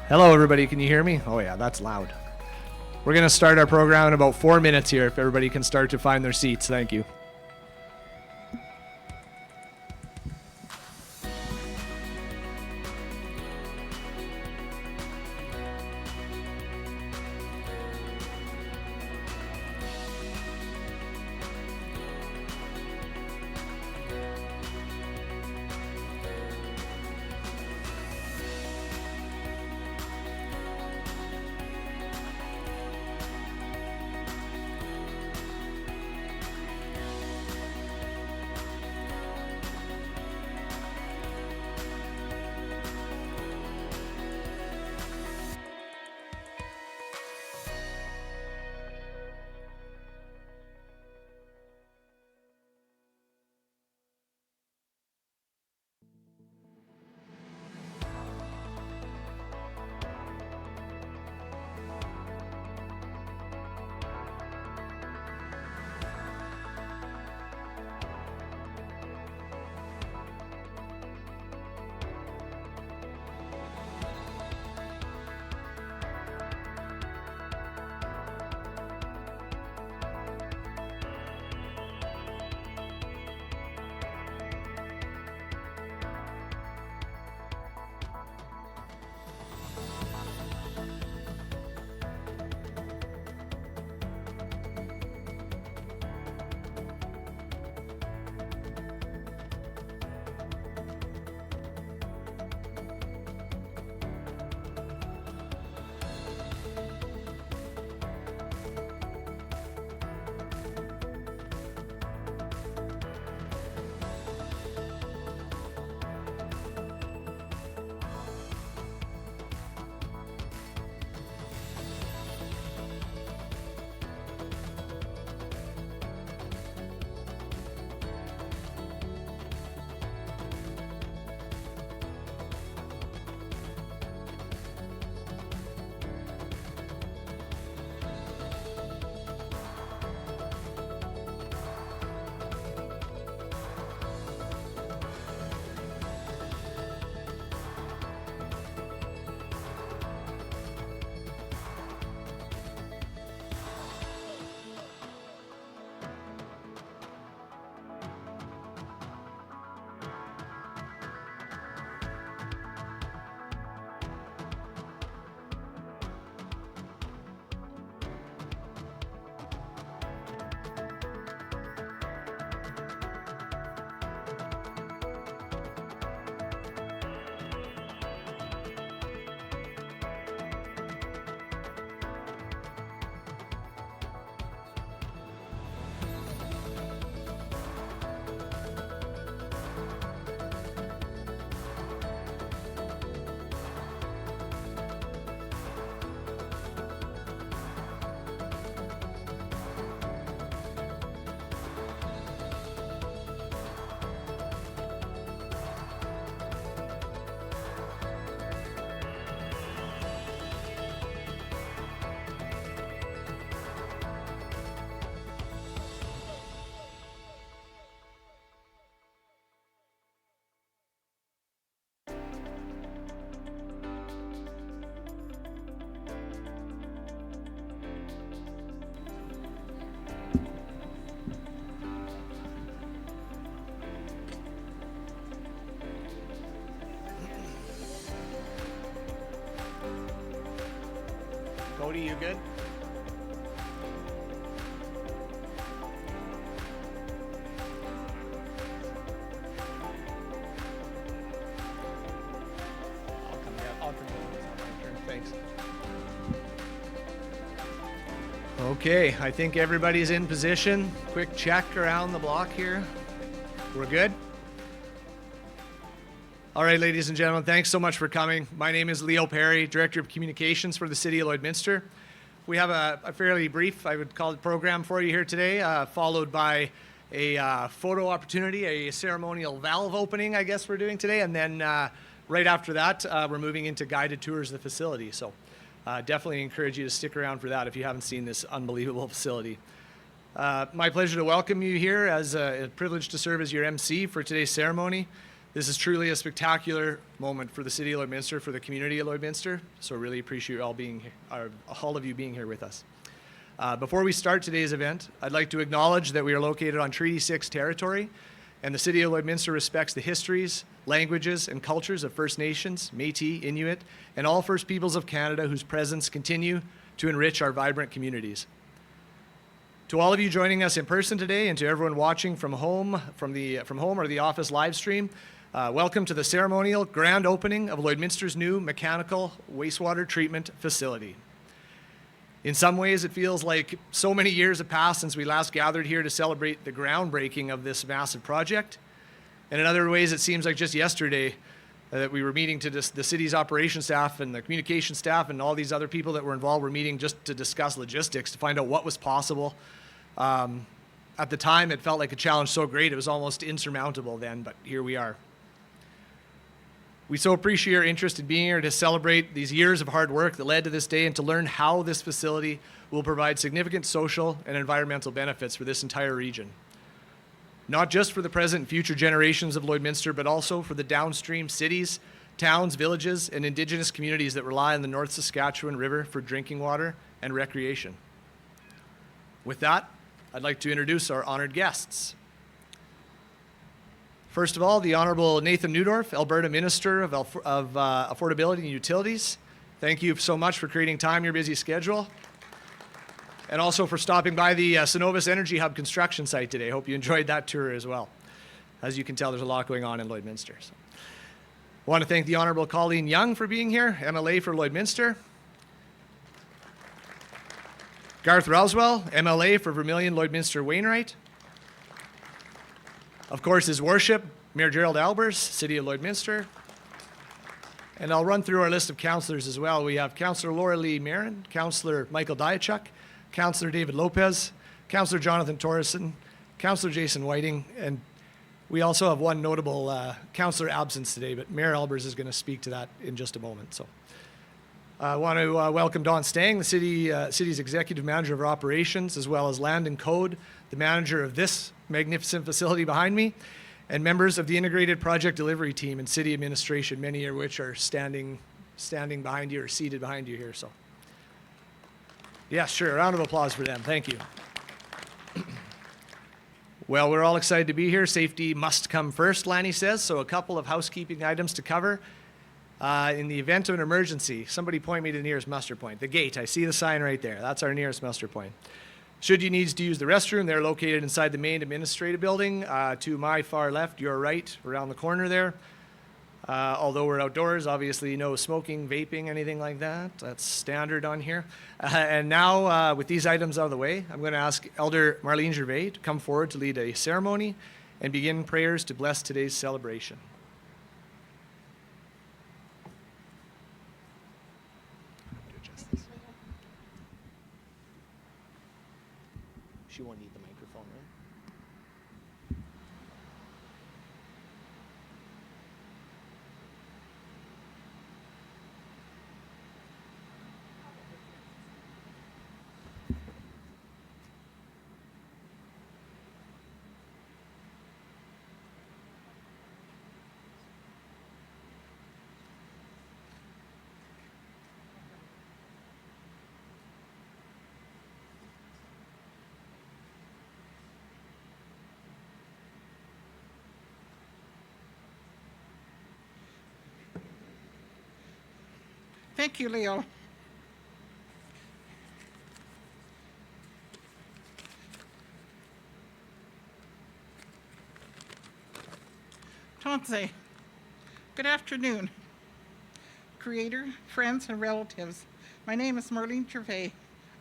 Hello, everybody. Can you hear me? Oh, yeah, that's loud. We're going to start our program in about 4 minutes here, if everybody can start to find their seats. Thank you. Cody, you good? I'll come down. I'll control this on my turn. Thanks. Okay, I think everybody's in position. Quick check around the block here. We're good? All right, ladies and gentlemen, thanks so much for coming. My name is Leo Perry, Director of Communications for the City of Lloydminster. We have a fairly brief, I would call it, program for you here today, followed by a photo opportunity, a ceremonial valve opening, I guess we're doing today, and then right after that, we're moving into guided tours of the facility. So definitely encourage you to stick around for that if you haven't seen this unbelievable facility. My pleasure to welcome you here, as a privilege to serve as your MC for today's ceremony. This is truly a spectacular moment for the City of Lloydminster, for the community of Lloydminster, so really appreciate all of you being here with us. Before we start today's event, I'd like to acknowledge that we are located on Treaty 6 territory, and the City of Lloydminster respects the histories, languages, and cultures of First Nations, Métis, Inuit, and all First Peoples of Canada whose presence continue to enrich our vibrant communities. To all of you joining us in person today, and to everyone watching from home or the office live stream, welcome to the ceremonial grand opening of Lloydminster's new mechanical wastewater treatment facility. In some ways, it feels like so many years have passed since we last gathered here to celebrate the groundbreaking of this massive project. And in other ways, it seems like just yesterday that we were meeting the city's operations staff and the communication staff and all these other people that were involved were meeting just to discuss logistics, to find out what was possible. At the time, it felt like a challenge so great, it was almost insurmountable then, but here we are. We so appreciate your interest in being here to celebrate these years of hard work that led to this day and to learn how this facility will provide significant social and environmental benefits for this entire region. Not just for the present and future generations of Lloydminster, but also for the downstream cities, towns, villages, and Indigenous communities that rely on the North Saskatchewan River for drinking water and recreation. With that, I'd like to introduce our honored guests. First of all, the Honorable Nathan Neudorf, Alberta Minister of Affordability and Utilities. Thank you so much for creating time in your busy schedule. And also for stopping by the Synovus Energy Hub construction site today. Hope you enjoyed that tour as well. As you can tell, there's a lot going on in Lloydminster. So. I want to thank the Honorable Colleen Young for being here, MLA for Lloydminster. Garth Roswell, MLA for Vermilion Lloydminster Wainwright. Of course, His Worship, Mayor Gerald Albers, City of Lloydminster. And I'll run through our list of councillors as well. We have Councillor Laura Lee Marin, Councillor Michael Diachuk, Councillor David Lopez, Councillor Jonathan Torreson, Councillor Jason Whiting, and we also have one notable councillor absence today, but Mayor Albers is going to speak to that in just a moment. So I want to welcome Don Stang, the city's Executive Manager of Operations, as well as Land and Code, the manager of this magnificent facility behind me, and members of the Integrated Project Delivery Team and City Administration, many of which are standing behind you or seated behind you here. So, yeah, sure, a round of applause for them. Thank you. Well, we're all excited to be here. Safety must come first, Lanny says, so a couple of housekeeping items to cover. In the event of an emergency, somebody point me to the nearest muster point. The gate, I see the sign right there. That's our nearest muster point. Should you need to use the restroom, they're located inside the main administrative building. To my far left, your right, around the corner there. Although we're outdoors, obviously no smoking, vaping, anything like that. That's standard on here. And now, with these items out of the way, I'm going to ask Elder Marlene Gervais to come forward to lead a ceremony and begin prayers to bless today's celebration. She won't need the microphone, right? Thank you, Leo. Tonse, good afternoon. Creator, friends, and relatives. My name is Marlene Gervais.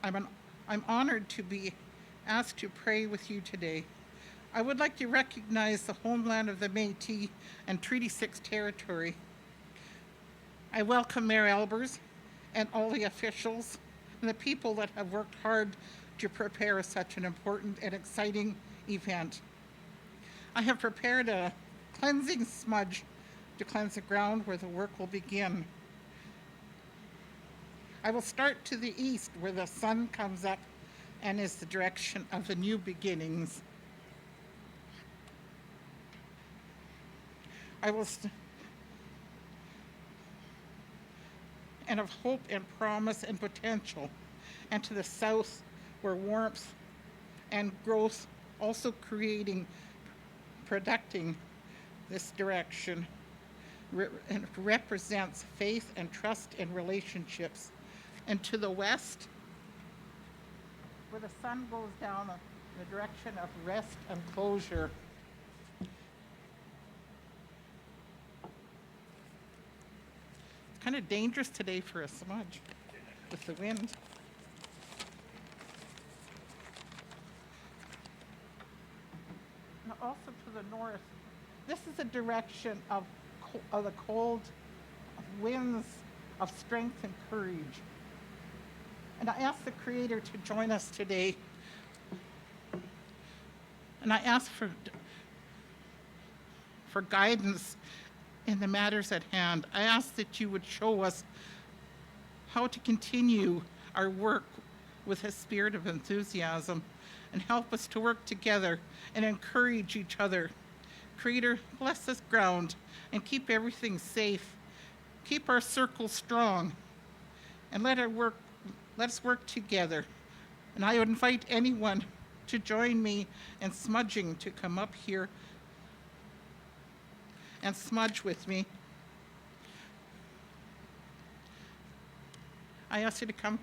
I'm honored to be asked to pray with you today. I would like to recognize the homeland of the Métis and Treaty 6 territory. I welcome Mayor Albers and all the officials and the people that have worked hard to prepare such an important and exciting event. I have prepared a cleansing smudge to cleanse the ground where the work will begin. I will start to the east where the sun comes up and is the direction of the new beginnings. and of hope and promise and potential, and to the south where warmth and growth also producing this direction and represents faith and trust in relationships, and to the west where the sun goes down in the direction of rest and closure. It's kind of dangerous today for a smudge with the wind. And also to the north, this is a direction of the cold winds of strength and courage. And I ask the Creator to join us today. And I ask for guidance in the matters at hand. I ask that you would show us how to continue our work with a spirit of enthusiasm and help us to work together and encourage each other. Creator, bless this ground and keep everything safe. Keep our circle strong and let us work together. And I would invite anyone to join me in smudging to come up here and smudge with me. I ask you to come.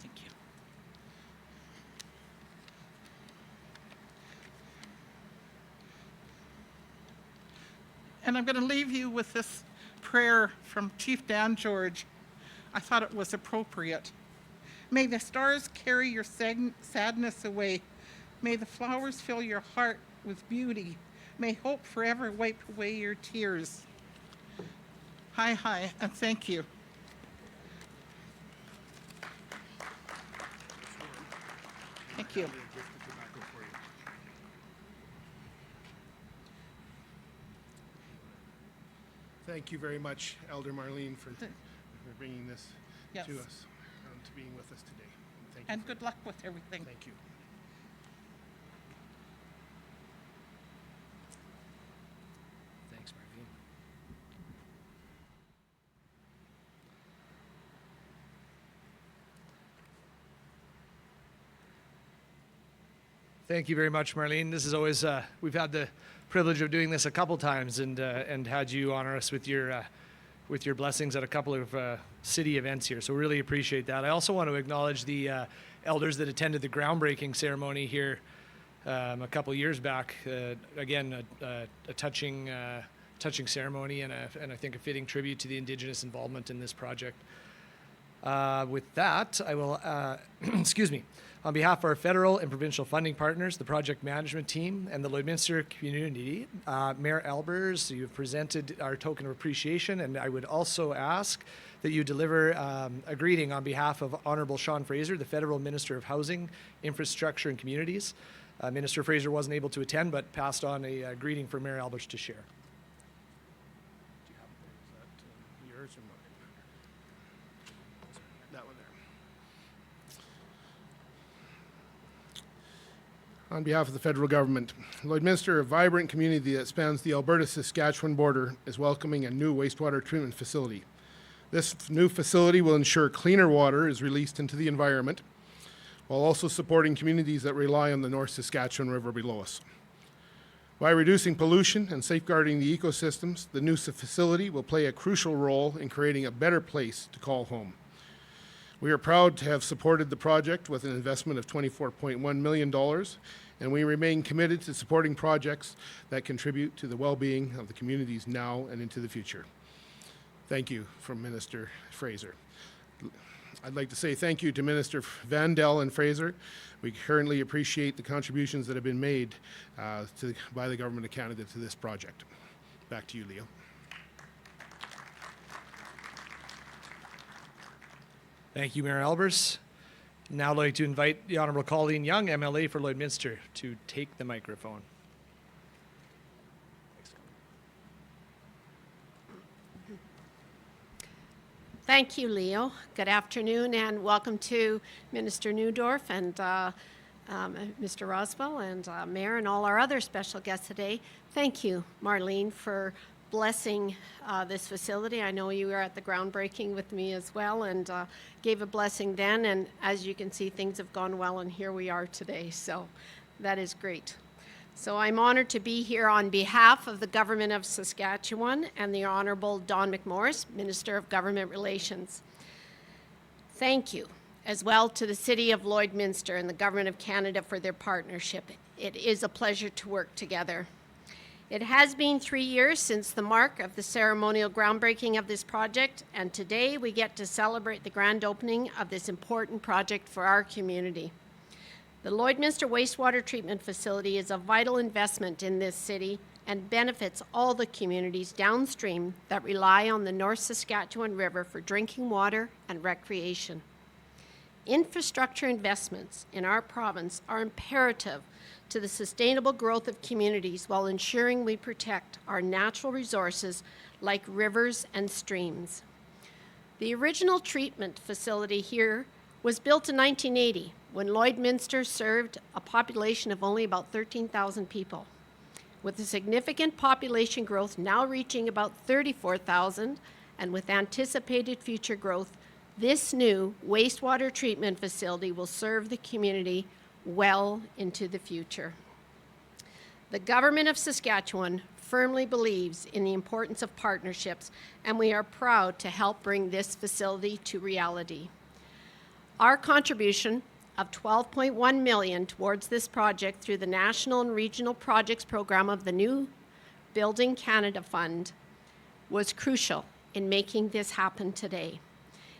Thank you. And I'm going to leave you with this prayer from Chief Dan George. I thought it was appropriate. May the stars carry your sadness away. May the flowers fill your heart with beauty. May hope forever wipe away your tears. Hi, and thank you. Thank you. Thank you very much, Elder Marlene, for bringing this Yes. to us and to being with us today. Thank you. And good luck with everything. Thank you. Thanks, Marlene. Thank you very much, Marlene. This is always, we've had the privilege of doing this a couple times and had you honor us with your blessings at a couple of city events here. So really appreciate that. I also want to acknowledge the elders that attended the groundbreaking ceremony here a couple years back. Again, a touching ceremony and I think a fitting tribute to the Indigenous involvement in this project. With that, I will, excuse me, on behalf of our federal and provincial funding partners, the project management team, and the Lloydminster community, Mayor Albers, you have presented our token of appreciation, and I would also ask that you deliver a greeting on behalf of Honourable Sean Fraser, the Federal Minister of Housing, Infrastructure and Communities. Minister Fraser wasn't able to attend, but passed on a greeting for Mayor Albers to share. Do you have is that yours or mine? That one there. On behalf of the federal government, Lloydminster, a vibrant community that spans the Alberta-Saskatchewan border, is welcoming a new wastewater treatment facility. This new facility will ensure cleaner water is released into the environment, while also supporting communities that rely on the North Saskatchewan River below us. By reducing pollution and safeguarding the ecosystems, the new facility will play a crucial role in creating a better place to call home. We are proud to have supported the project with an investment of $24.1 million, and we remain committed to supporting projects that contribute to the well-being of the communities now and into the future. Thank you from Minister Fraser. I'd like to say thank you to Minister Vandell and Fraser. We currently appreciate the contributions that have been made by the Government of Canada to this project. Back to you, Leo. Thank you, Mayor Albers. Now I'd like to invite the Honourable Colleen Young, MLA for Lloydminster, to take the microphone. Thank you, Leo. Good afternoon and welcome to Minister Newdorf and Mr. Roswell and Mayor and all our other special guests today. Thank you, Marlene, for blessing this facility. I know you were at the groundbreaking with me as well and gave a blessing then. And as you can see, things have gone well and here we are today. So that is great. So I'm honored to be here on behalf of the Government of Saskatchewan and the Honorable Don McMorris, Minister of Government Relations. Thank you as well to the City of Lloydminster and the Government of Canada for their partnership. It is a pleasure to work together. It has been 3 years since the mark of the ceremonial groundbreaking of this project, and today we get to celebrate the grand opening of this important project for our community. The Lloydminster Wastewater Treatment Facility is a vital investment in this city and benefits all the communities downstream that rely on the North Saskatchewan River for drinking water and recreation. Infrastructure investments in our province are imperative to the sustainable growth of communities while ensuring we protect our natural resources like rivers and streams. The original treatment facility here was built in 1980 when Lloydminster served a population of only about 13,000 people. With a significant population growth now reaching about 34,000 and with anticipated future growth, this new wastewater treatment facility will serve the community well into the future. The Government of Saskatchewan firmly believes in the importance of partnerships, and we are proud to help bring this facility to reality. Our contribution of $12.1 million towards this project through the National and Regional Projects Program of the New Building Canada Fund was crucial in making this happen today.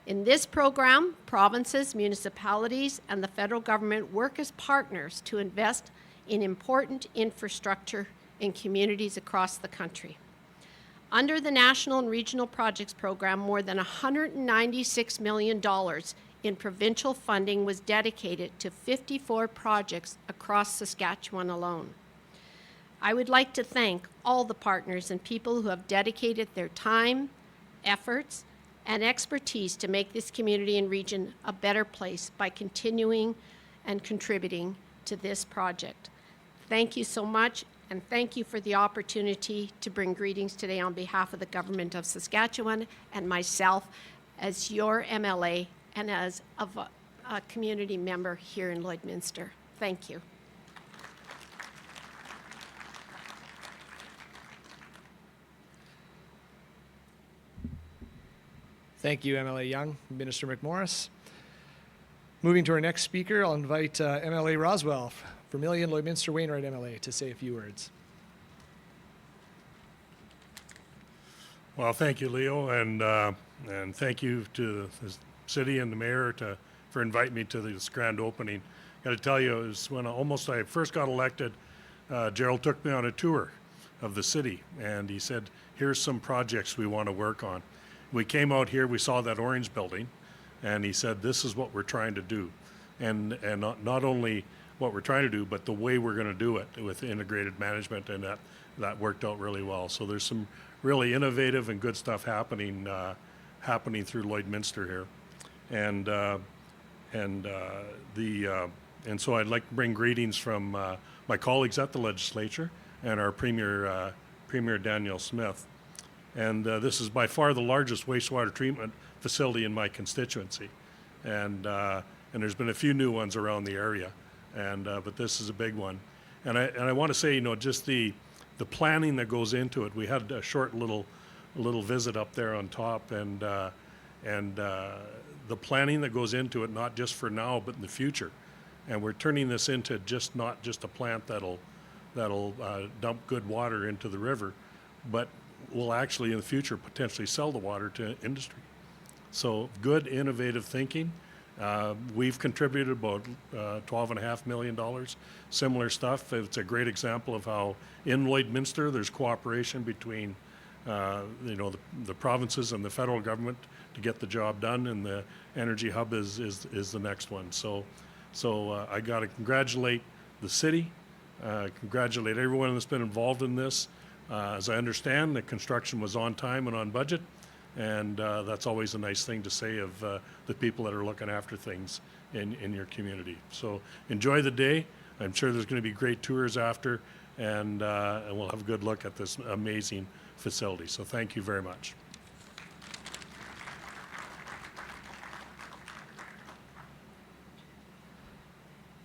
In this program, provinces, municipalities, and the federal government work as partners to invest in important infrastructure in communities across the country. Under the National and Regional Projects Program, more than $196 million in provincial funding was dedicated to 54 projects across Saskatchewan alone. I would like to thank all the partners and people who have dedicated their time, efforts, and expertise to make this community and region a better place by continuing and contributing to this project. Thank you so much, and thank you for the opportunity to bring greetings today on behalf of the Government of Saskatchewan and myself as your MLA and as a community member here in Lloydminster. Thank you. Thank you, MLA Young, Minister McMorris. Moving to our next speaker, I'll invite MLA Roswell, Vermilion, Lloydminster, Wainwright MLA, to say a few words. Well, thank you, Leo, and thank you to the city and the mayor for inviting me to this grand opening. Got to tell you, it was when I first got elected, Gerald took me on a tour of the city, and he said, here's some projects we want to work on. We came out here, we saw that orange building, and he said, this is what we're trying to do. And not only what we're trying to do, but the way we're going to do it with integrated management, and that worked out really well. So there's some really innovative and good stuff happening through Lloydminster here. And so I'd like to bring greetings from my colleagues at the legislature and our Premier Daniel Smith. And this is by far the largest wastewater treatment facility in my constituency. And there's been a few new ones around the area, but this is a big one. And I want to say, just the planning that goes into it. We had a short little visit up there on top, and the planning that goes into it, not just for now, but in the future. And we're turning this into not just a plant that'll dump good water into the river, but will actually in the future potentially sell the water to industry. So good, innovative thinking. We've contributed about $12.5 million, similar stuff. It's a great example of how in Lloydminster there's cooperation between the provinces and the federal government to get the job done, and the energy hub is the next one. So I got to congratulate the city, congratulate everyone that's been involved in this. As I understand, the construction was on time and on budget, And that's always a nice thing to say of the people that are looking after things in your community. So enjoy the day. I'm sure there's going to be great tours after, and we'll have a good look at this amazing facility. So thank you very much.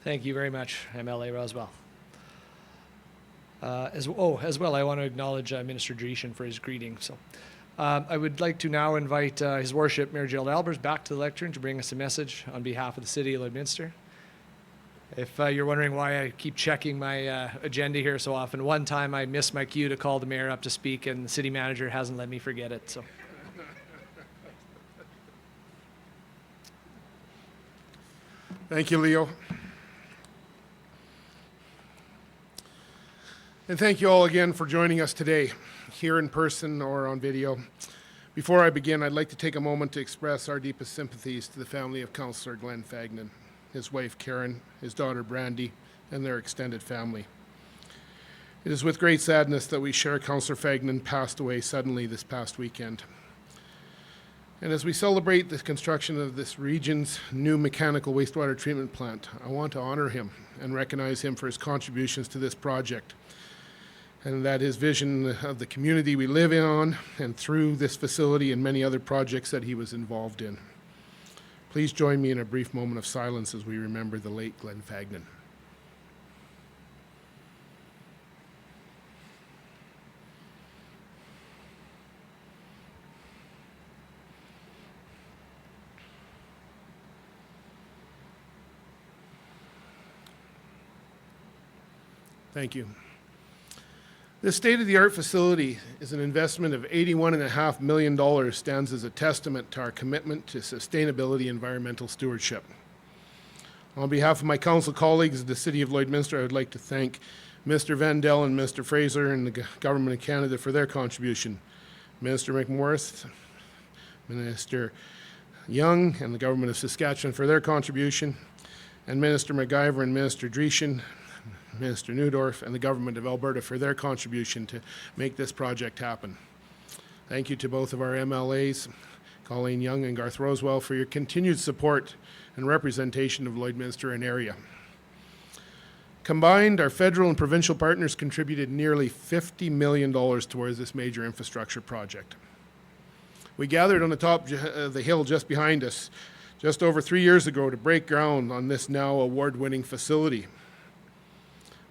Thank you very much, MLA Roswell. As well, I want to acknowledge Minister Dreeshen for his greeting. So, I would like to now invite His Worship Mayor Gerald Albers back to the lectern to bring us a message on behalf of the City of Lloydminster. If you're wondering why I keep checking my agenda here so often, one time I missed my cue to call the mayor up to speak, and the city manager hasn't let me forget it. So. Thank you, Leo. And thank you all again for joining us today, here in person or on video. Before I begin, I'd like to take a moment to express our deepest sympathies to the family of Councillor Glenn Fagnan, his wife Karen, his daughter Brandy, and their extended family. It is with great sadness that we share Councillor Fagnan passed away suddenly this past weekend. And as we celebrate the construction of this region's new mechanical wastewater treatment plant, I want to honor him and recognize him for his contributions to this project, and that his vision of the community we live in and through this facility and many other projects that he was involved in. Please join me in a brief moment of silence as we remember the late Glenn Fagnan. Thank you. This state-of-the-art facility is an investment of $81.5 million, stands as a testament to our commitment to sustainability and environmental stewardship. On behalf of my council colleagues of the City of Lloydminster, I would like to thank Mr. Vandell and Mr. Fraser and the Government of Canada for their contribution, Minister McMorris, Minister Young and the Government of Saskatchewan for their contribution, and Minister McIver and Minister Dreeshen, Minister Neudorf, and the Government of Alberta for their contribution to make this project happen. Thank you to both of our MLAs, Colleen Young and Garth Roswell, for your continued support and representation of Lloydminster and area. Combined, our federal and provincial partners contributed nearly $50 million towards this major infrastructure project. We gathered on the top of the hill just behind us just over 3 years ago to break ground on this now award-winning facility.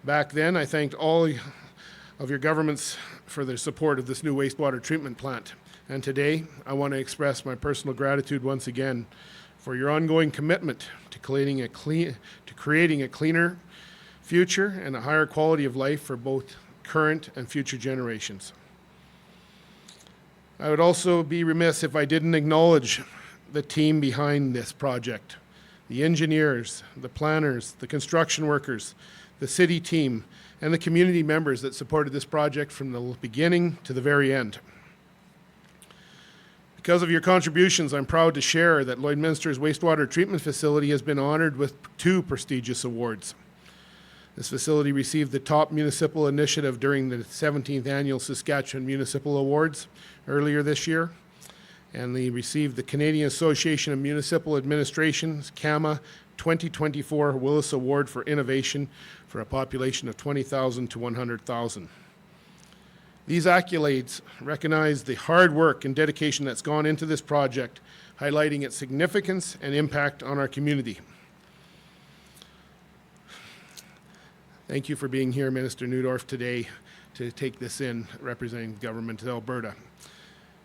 Back then, I thanked all of your governments for their support of this new wastewater treatment plant. And today, I want to express my personal gratitude once again for your ongoing commitment to creating a cleaner future and a higher quality of life for both current and future generations. I would also be remiss if I didn't acknowledge the team behind this project, the engineers, the planners, the construction workers, the city team, and the community members that supported this project from the beginning to the very end. Because of your contributions, I'm proud to share that Lloydminster's wastewater treatment facility has been honored with 2 prestigious awards. This facility received the top municipal initiative during the 17th annual Saskatchewan Municipal Awards earlier this year, and they received the Canadian Association of Municipal Administration's CAMA 2024 Willis Award for Innovation for a population of 20,000 to 100,000. These accolades recognize the hard work and dedication that's gone into this project, highlighting its significance and impact on our community. Thank you for being here, Minister Neudorf, today to take this in, representing the Government of Alberta.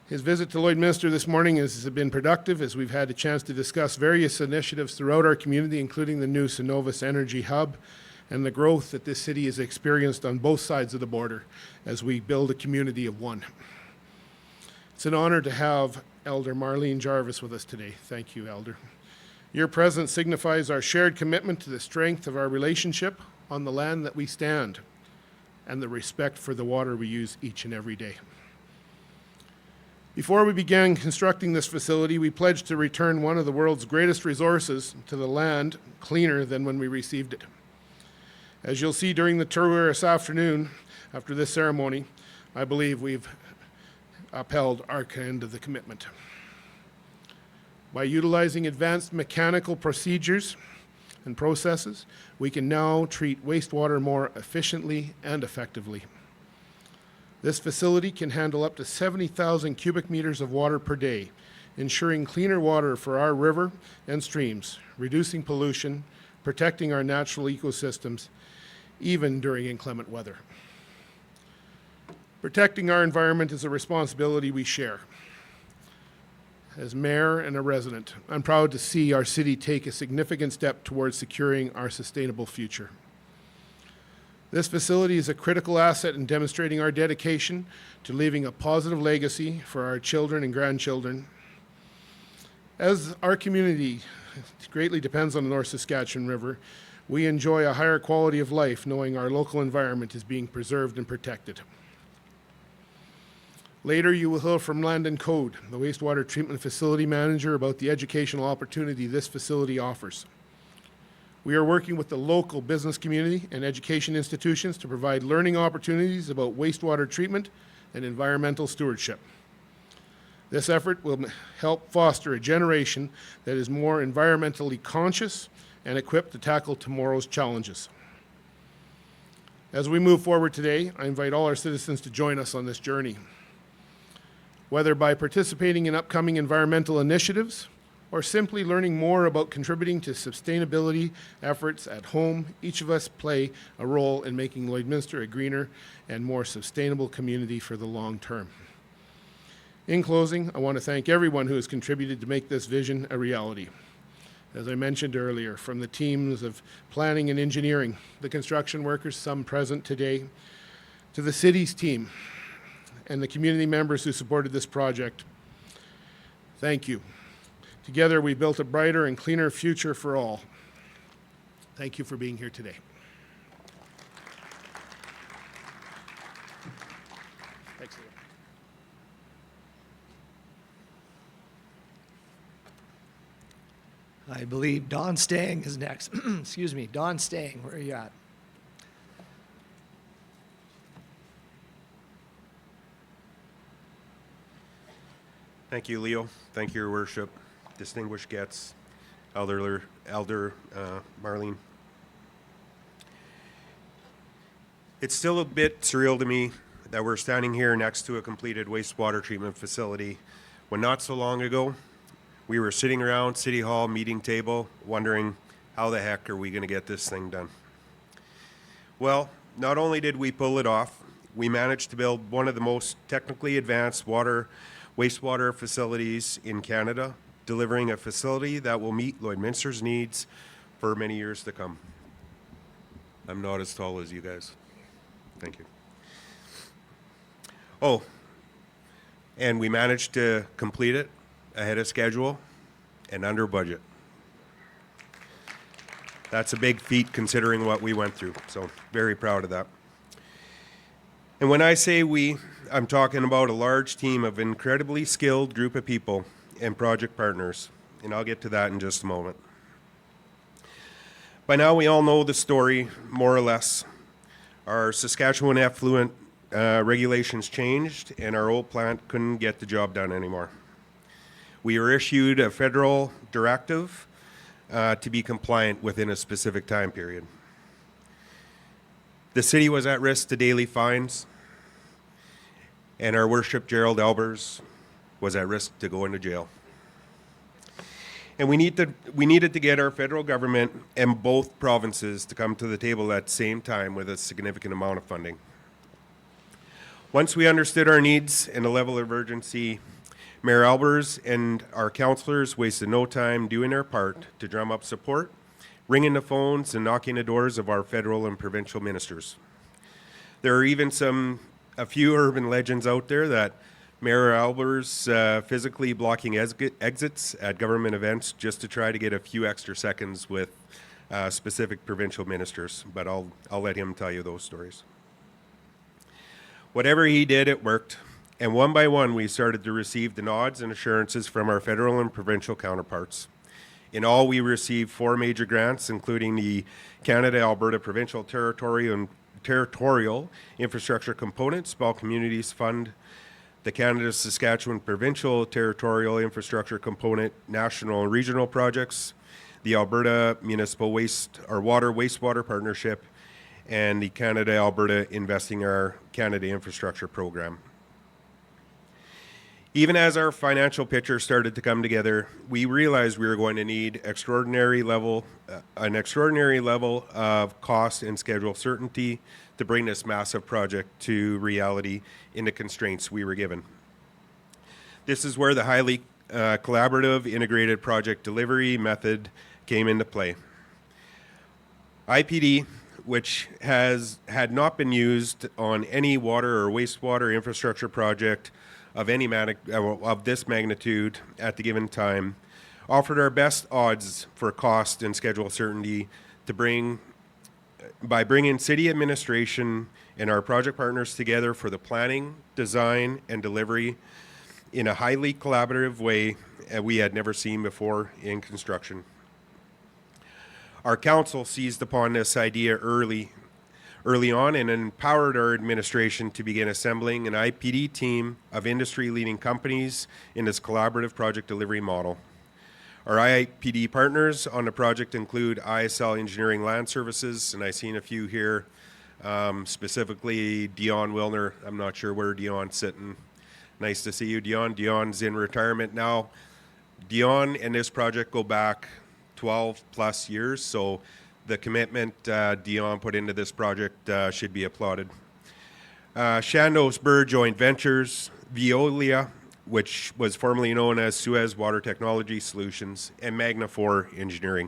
His visit to Lloydminster this morning has been productive as we've had a chance to discuss various initiatives throughout our community, including the new Synovus Energy Hub and the growth that this city has experienced on both sides of the border as we build a community of one. It's an honor to have Elder Marlene Jarvis with us today. Thank you, Elder. Your presence signifies our shared commitment to the strength of our relationship on the land that we stand and the respect for the water we use each and every day. Before we began constructing this facility, we pledged to return one of the world's greatest resources to the land cleaner than when we received it. As you'll see during the tour this afternoon, after this ceremony, I believe we've upheld our end of the commitment. By utilizing advanced mechanical procedures and processes, we can now treat wastewater more efficiently and effectively. This facility can handle up to 70,000 cubic meters of water per day, ensuring cleaner water for our river and streams, reducing pollution, protecting our natural ecosystems, even during inclement weather. Protecting our environment is a responsibility we share. As mayor and a resident, I'm proud to see our city take a significant step towards securing our sustainable future. This facility is a critical asset in demonstrating our dedication to leaving a positive legacy for our children and grandchildren. As our community greatly depends on the North Saskatchewan River, we enjoy a higher quality of life knowing our local environment is being preserved and protected. Later, you will hear from Landon Code, the wastewater treatment facility manager, about the educational opportunity this facility offers. We are working with the local business community and education institutions to provide learning opportunities about wastewater treatment and environmental stewardship. This effort will help foster a generation that is more environmentally conscious and equipped to tackle tomorrow's challenges. As we move forward today, I invite all our citizens to join us on this journey. Whether by participating in upcoming environmental initiatives or simply learning more about contributing to sustainability efforts at home, each of us play a role in making Lloydminster a greener and more sustainable community for the long term. In closing, I want to thank everyone who has contributed to make this vision a reality. As I mentioned earlier, from the teams of planning and engineering, the construction workers, some present today, to the city's team and the community members who supported this project, thank you. Together, we built a brighter and cleaner future for all. Thank you for being here today. Thanks, Leo. I believe Don Stang is next. Excuse me, Don Stang, where are you at? Thank you, Leo. Thank you, Your Worship, distinguished guests, Elder Marlene. It's still a bit surreal to me that we're standing here next to a completed wastewater treatment facility when not so long ago we were sitting around City Hall meeting table wondering how the heck are we going to get this thing done. Well, not only did we pull it off, we managed to build one of the most technically advanced wastewater facilities in Canada, delivering a facility that will meet Lloydminster's needs for many years to come. I'm not as tall as you guys. Thank you. Oh, and we managed to complete it ahead of schedule and under budget. That's a big feat considering what we went through, so very proud of that. And when I say we, I'm talking about a large team of incredibly skilled group of people and project partners, and I'll get to that in just a moment. By now, we all know the story, more or less. Our Saskatchewan effluent regulations changed, and our old plant couldn't get the job done anymore. We were issued a federal directive to be compliant within a specific time period. The city was at risk to daily fines, and our worship Gerald Albers was at risk to go into jail. And we needed to get our federal government and both provinces to come to the table at the same time with a significant amount of funding. Once we understood our needs and the level of urgency, Mayor Albers and our councillors wasted no time doing their part to drum up support, ringing the phones and knocking the doors of our federal and provincial ministers. There are even a few urban legends out there that Mayor Albers physically blocking exits at government events just to try to get a few extra seconds with specific provincial ministers, but I'll let him tell you those stories. Whatever he did, it worked, and one by one we started to receive the nods and assurances from our federal and provincial counterparts. In all, we received 4 major grants, including the Canada-Alberta Provincial Territorial Infrastructure Component, Small Communities Fund, the Canada Saskatchewan Provincial Territorial Infrastructure Component National and Regional Projects, the Alberta Municipal Wastewater Partnership, and the Canada Alberta Investing Our Canada Infrastructure Program. Even as our financial picture started to come together, we realized we were going to need an extraordinary level of cost and schedule certainty to bring this massive project to reality in the constraints we were given. This is where the highly collaborative integrated project delivery method came into play. IPD, which had not been used on any water or wastewater infrastructure project of this magnitude at the given time, offered our best odds for cost and schedule certainty by bringing city administration and our project partners together for the planning, design, and delivery in a highly collaborative way we had never seen before in construction. Our council seized upon this idea early on and empowered our administration to begin assembling an IPD team of industry-leading companies in this collaborative project delivery model. Our IPD partners on the project include ISL Engineering Land Services, and I've seen a few here, specifically Dion Wilner. I'm not sure where Dion's sitting. Nice to see you, Dion. Dion's in retirement now. Dion and this project go back 12 plus years, so the commitment Dion put into this project should be applauded. Chandos Burr Joint Ventures, Veolia, which was formerly known as Suez Water Technology Solutions, and Magna 4 Engineering.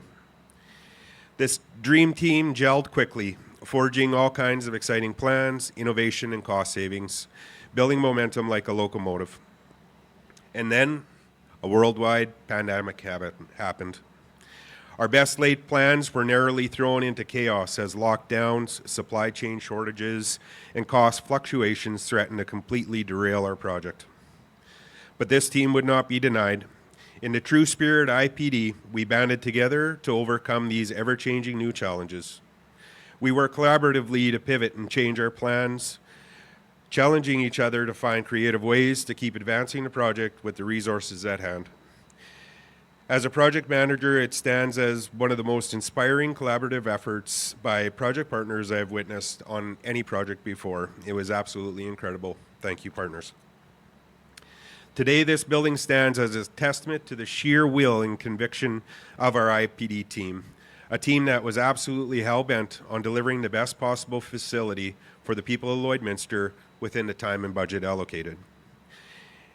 This dream team gelled quickly, forging all kinds of exciting plans, innovation, and cost savings, building momentum like a locomotive. And then a worldwide pandemic happened. Our best laid plans were narrowly thrown into chaos as lockdowns, supply chain shortages, and cost fluctuations threatened to completely derail our project. But this team would not be denied. In the true spirit of IPD, we banded together to overcome these ever-changing new challenges. We worked collaboratively to pivot and change our plans, challenging each other to find creative ways to keep advancing the project with the resources at hand. As a project manager, it stands as one of the most inspiring collaborative efforts by project partners I have witnessed on any project before. It was absolutely incredible. Thank you, partners. Today, this building stands as a testament to the sheer will and conviction of our IPD team, a team that was absolutely hell-bent on delivering the best possible facility for the people of Lloydminster within the time and budget allocated.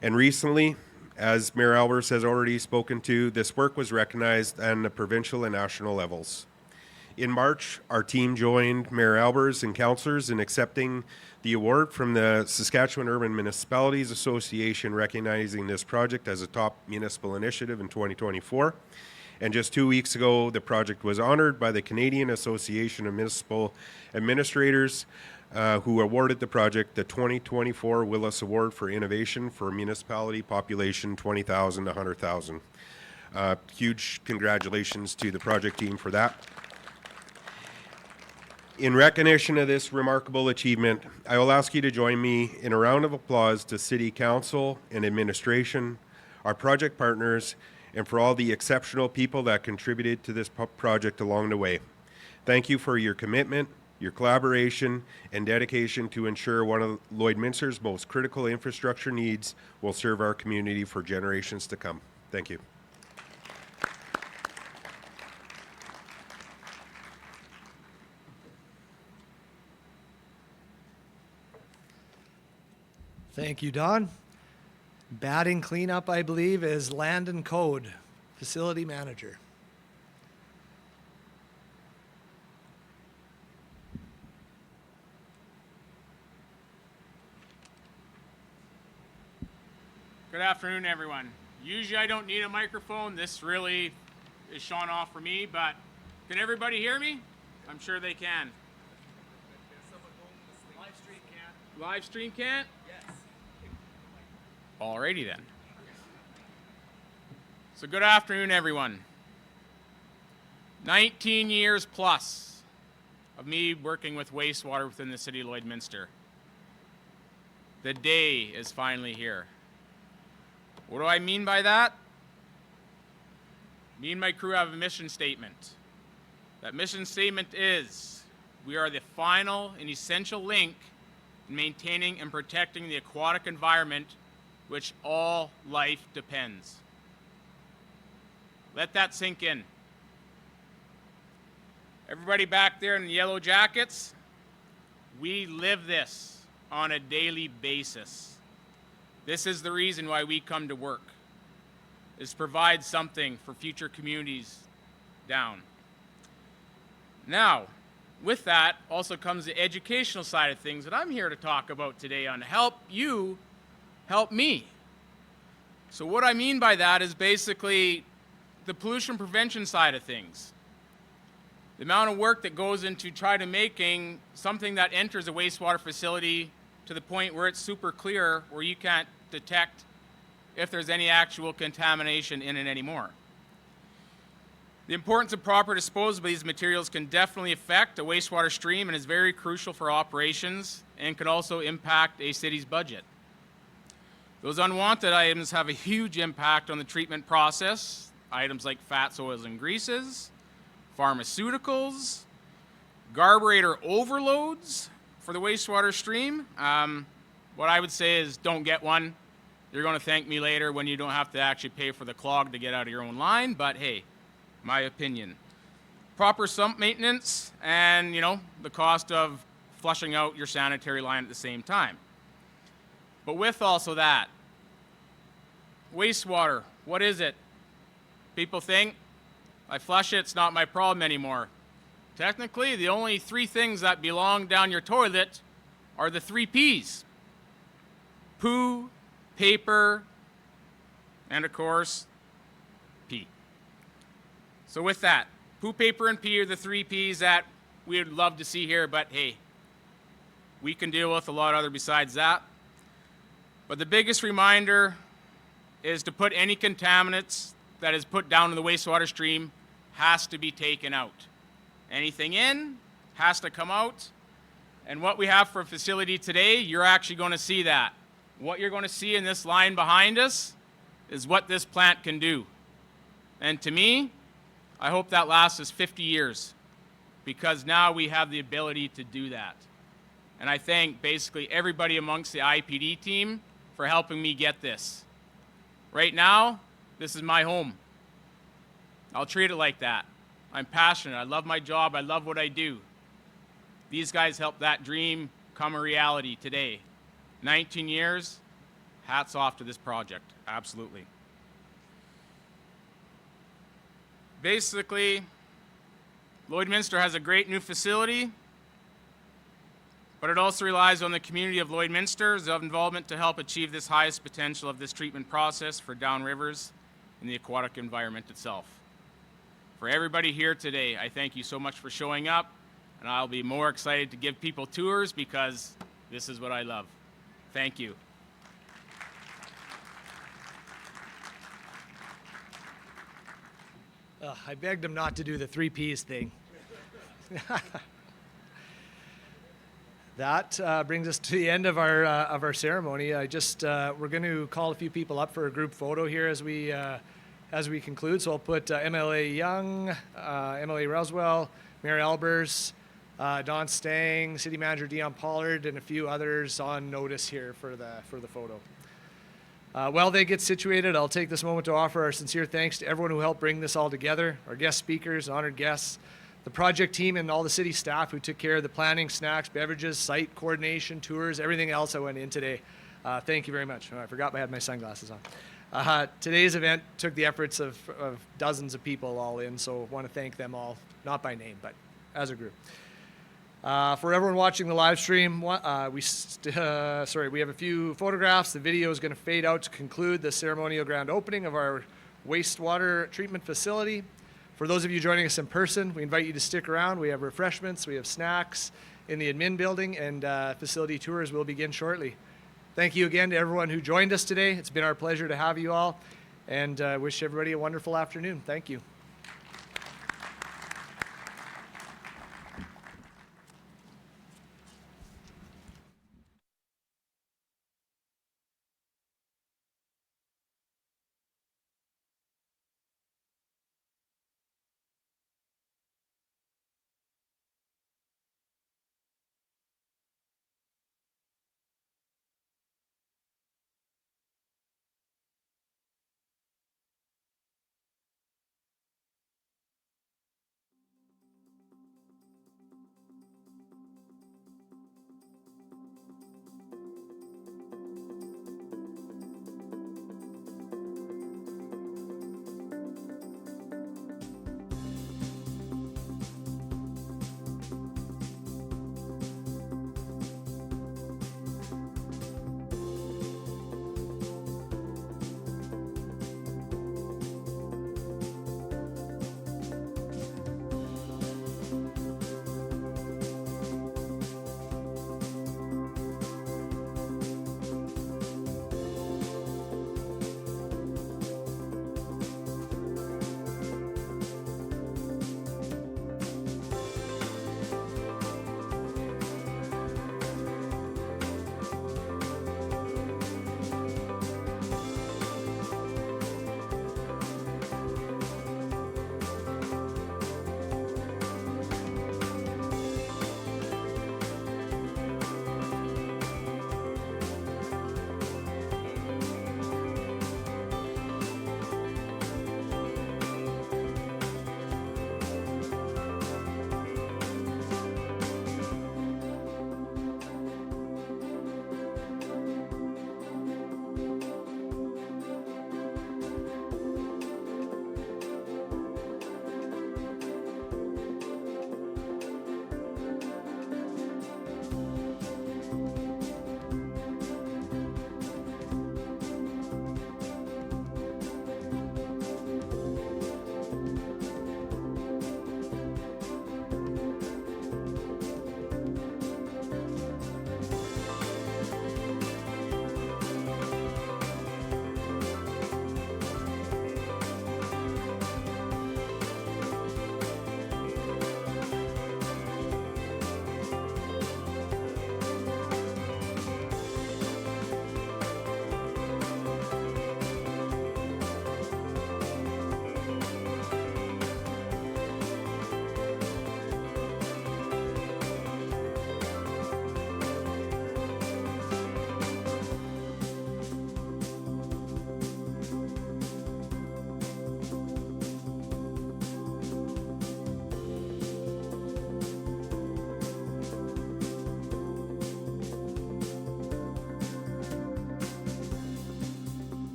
And recently, as Mayor Albers has already spoken to, this work was recognized on the provincial and national levels. In March, our team joined Mayor Albers and councillors in accepting the award from the Saskatchewan Urban Municipalities Association, recognizing this project as a top municipal initiative in 2024. And just 2 weeks ago, the project was honored by the Canadian Association of Municipal Administrators, who awarded the project the 2024 Willis Award for Innovation for Municipality Population 20,000 to 100,000. Huge congratulations to the project team for that. In recognition of this remarkable achievement, I will ask you to join me in a round of applause to City Council and Administration, our project partners, and for all the exceptional people that contributed to this project along the way. Thank you for your commitment, your collaboration, and dedication to ensure one of Lloydminster's most critical infrastructure needs will serve our community for generations to come. Thank you. Thank you, Don. Batting cleanup, I believe, is Landon Code, Facility Manager. Good afternoon, everyone. Usually I don't need a microphone. This really is showing off for me, but can everybody hear me? I'm sure they can. Live stream can't. Live stream can't? Yes. Alrighty then. So good afternoon, everyone. 19 years plus of me working with wastewater within the City of Lloydminster. The day is finally here. What do I mean by that? Me and my crew have a mission statement. That mission statement is, we are the final and essential link in maintaining and protecting the aquatic environment which all life depends. Let that sink in. Everybody back there in the yellow jackets, we live this on a daily basis. This is the reason why we come to work, is provide something for future communities down. Now, with that also comes the educational side of things that I'm here to talk about today on help you help me. So what I mean by that is basically the pollution prevention side of things. The amount of work that goes into trying to making something that enters a wastewater facility to the point where it's super clear, where you can't detect if there's any actual contamination in it anymore. The importance of proper disposal of these materials can definitely affect a wastewater stream and is very crucial for operations and can also impact a city's budget. Those unwanted items have a huge impact on the treatment process. Items like fats, oils, and greases, pharmaceuticals, carburetor overloads for the wastewater stream. What I would say is don't get one. You're going to thank me later when you don't have to actually pay for the clog to get out of your own line, but hey, my opinion. Proper sump maintenance and, the cost of flushing out your sanitary line at the same time. But with also that, wastewater, what is it? People think, I flush it, it's not my problem anymore. Technically, the only three things that belong down your toilet are the 3 Ps. Poo, paper, and of course, pee. So with that, poo, paper, and pee are the 3 Ps that we would love to see here, but hey, we can deal with a lot other besides that. But the biggest reminder is to put any contaminants that is put down in the wastewater stream has to be taken out. Anything in has to come out. And what we have for a facility today, you're actually going to see that. What you're going to see in this line behind us is what this plant can do. And to me, I hope that lasts us 50 years because now we have the ability to do that. And I thank basically everybody amongst the IPD team for helping me get this. Right now, this is my home. I'll treat it like that. I'm passionate. I love my job. I love what I do. These guys helped that dream come a reality today. 19 years, hats off to this project. Absolutely. Basically, Lloydminster has a great new facility, but it also relies on the community of Lloydminster's involvement to help achieve this highest potential of this treatment process for downrivers and the aquatic environment itself. For everybody here today, I thank you so much for showing up, and I'll be more excited to give people tours because this is what I love. Thank you. I begged him not to do the 3 Ps thing. That brings us to the end of our ceremony. We're going to call a few people up for a group photo here as we conclude. So I'll put MLA Young, MLA Roswell, Mayor Albers, Don Stang, City Manager Dion Pollard, and a few others on notice here for the photo. While they get situated, I'll take this moment to offer our sincere thanks to everyone who helped bring this all together, our guest speakers, honored guests, the project team, and all the city staff who took care of the planning, snacks, beverages, site coordination, tours, everything else that went in today. Thank you very much. Oh, I forgot I had my sunglasses on. Today's event took the efforts of dozens of people all in, so I want to thank them all, not by name, but as a group. For everyone watching the live stream, we have a few photographs. The video is going to fade out to conclude the ceremonial grand opening of our wastewater treatment facility. For those of you joining us in person, we invite you to stick around. We have refreshments, we have snacks in the admin building, and facility tours will begin shortly. Thank you again to everyone who joined us today. It's been our pleasure to have you all, and wish everybody a wonderful afternoon. Thank you.